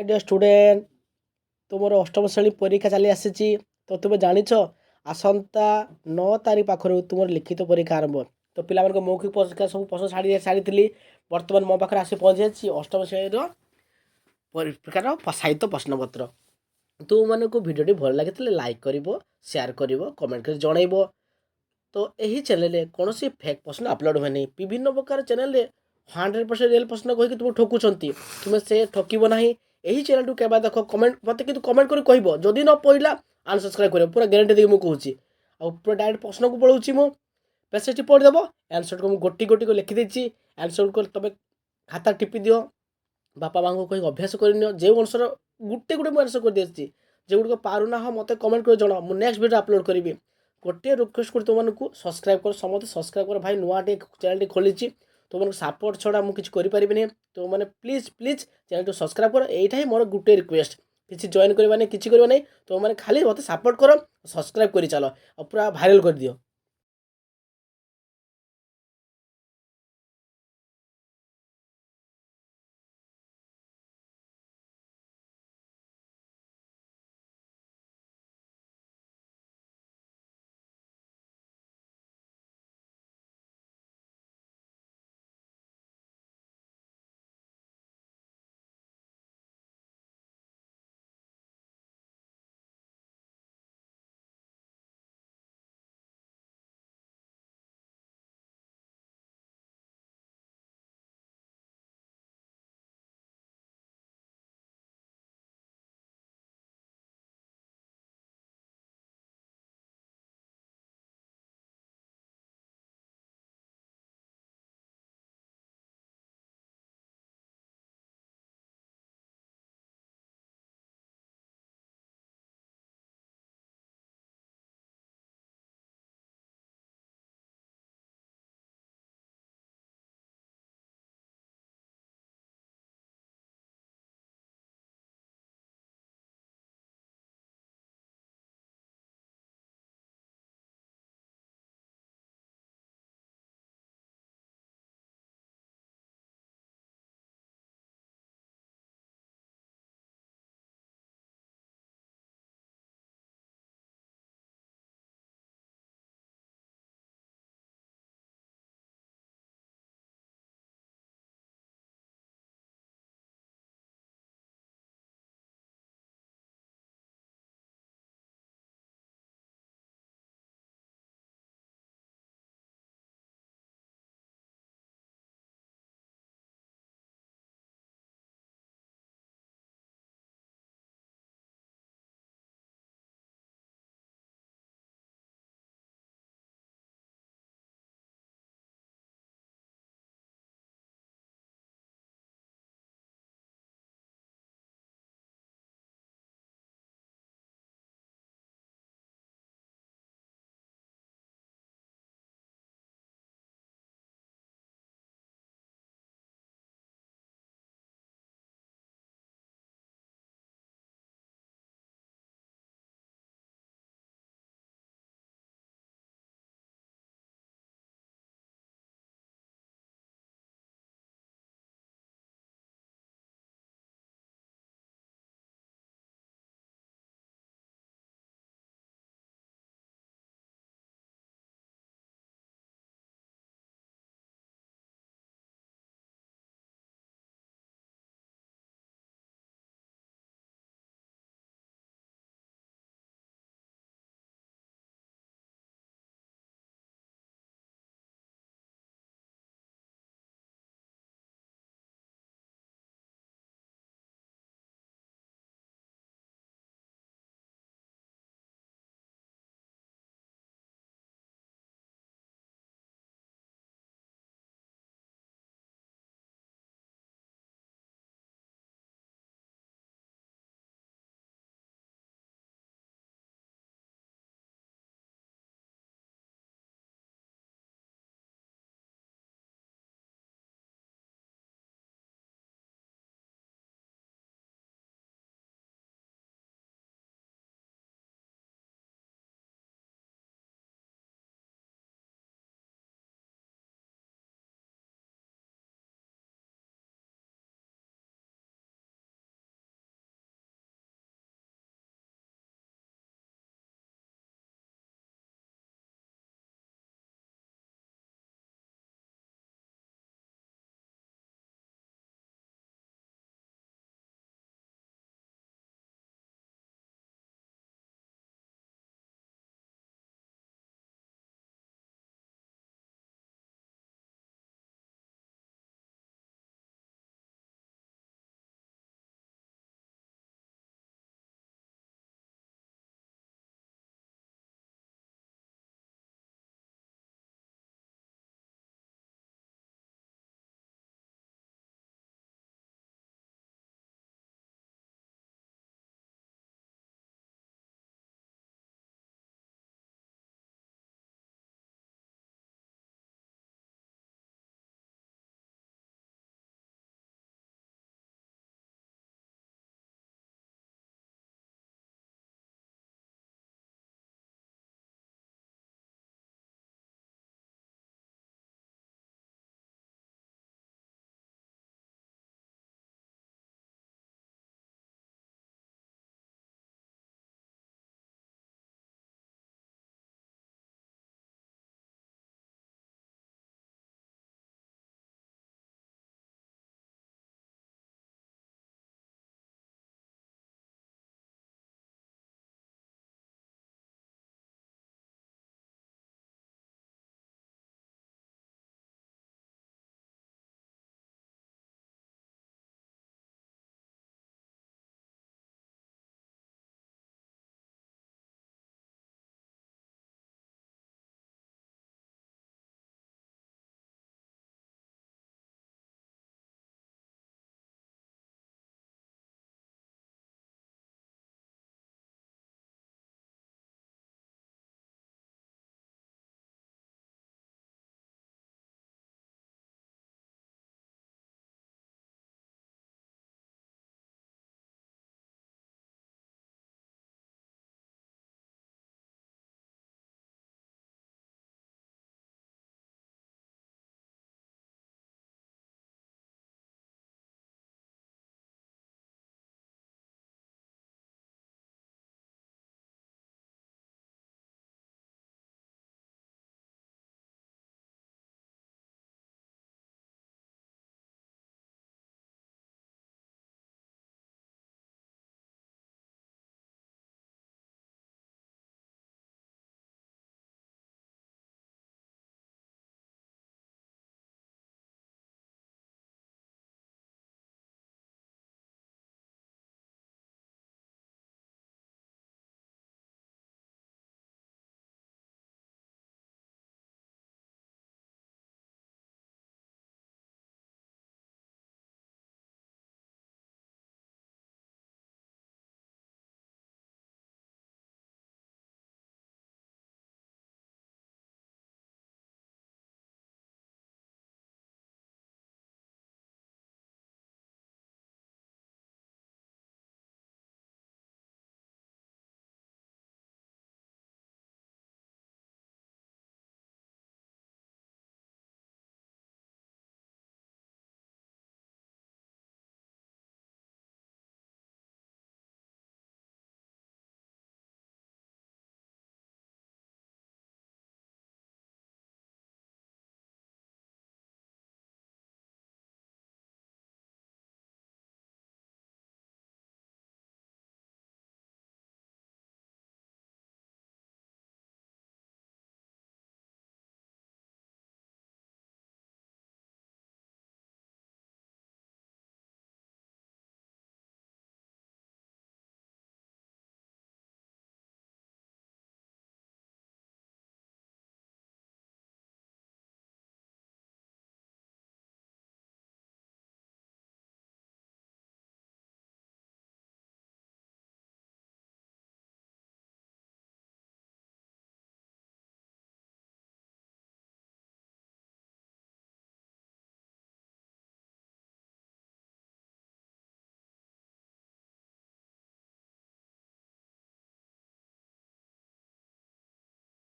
ମାଇ dear student तुमर अष्टम श्रेणी परीक्षा चली आसी तो तुम जाच आसंता 9 तारीख पाखर तुम लिखित परीक्षा आरंभ तो पिला मौखिक परीक्षा सब प्रश्न छाड़ी सारी बर्तमान मो पाखे आसी पहुँची जाइए अष्टम श्रेणी परीक्षार साहित्य प्रश्नपत्र तुमको भिडियोटी भल लगी लाइक कर सेयार कर कमेंट कर जनइब तो यही चैनल कौन फेक प्रश्न अपलोड हुए नहीं विभिन्न प्रकार चैनल 100% रियल प्रश्न कहीकि तुम ठकुंट तुम्हें से ठकब ना यही चैनल टू केवल देख कमेंट मत कि कमेंट कर कह जदि न पड़ा अनसब्सक्राइब कर पूरा गारंटी देखिए मुझे पूरा डायरेक्ट प्रश्न को पढ़ाऊँगी मु पेसेज पढ़ीदेव आंसर को गोटी गोटी को लिखिदी आंसर को तुम खाता टिपि दियो बापा माँ को कहीं अभ्यास कर जो आंसर गोटे गोटे मुझे आंसर कर देती जो गुड़ पारुना हाँ मत कमेंट कर जन मुझे नेक्स्ट वीडियो अपलोड करी गोटे रिक्वेस्ट कर तुमको सब्सक्राइब कर समस्त सब्सक्राइब कर भाई नुआ चैनल खोली तुमको सपोर्ट छड़ा मुझे करें तो मैंने please please channel to subscribe कर यही ही मोर गोटे रिक्वेस्ट किसी जॉइन करवा नहीं किसी करवा नहीं तो मैंने खाली मत सपोर्ट कर सब्सक्राइब कर चलो और पूरा भाइराल कर दियो।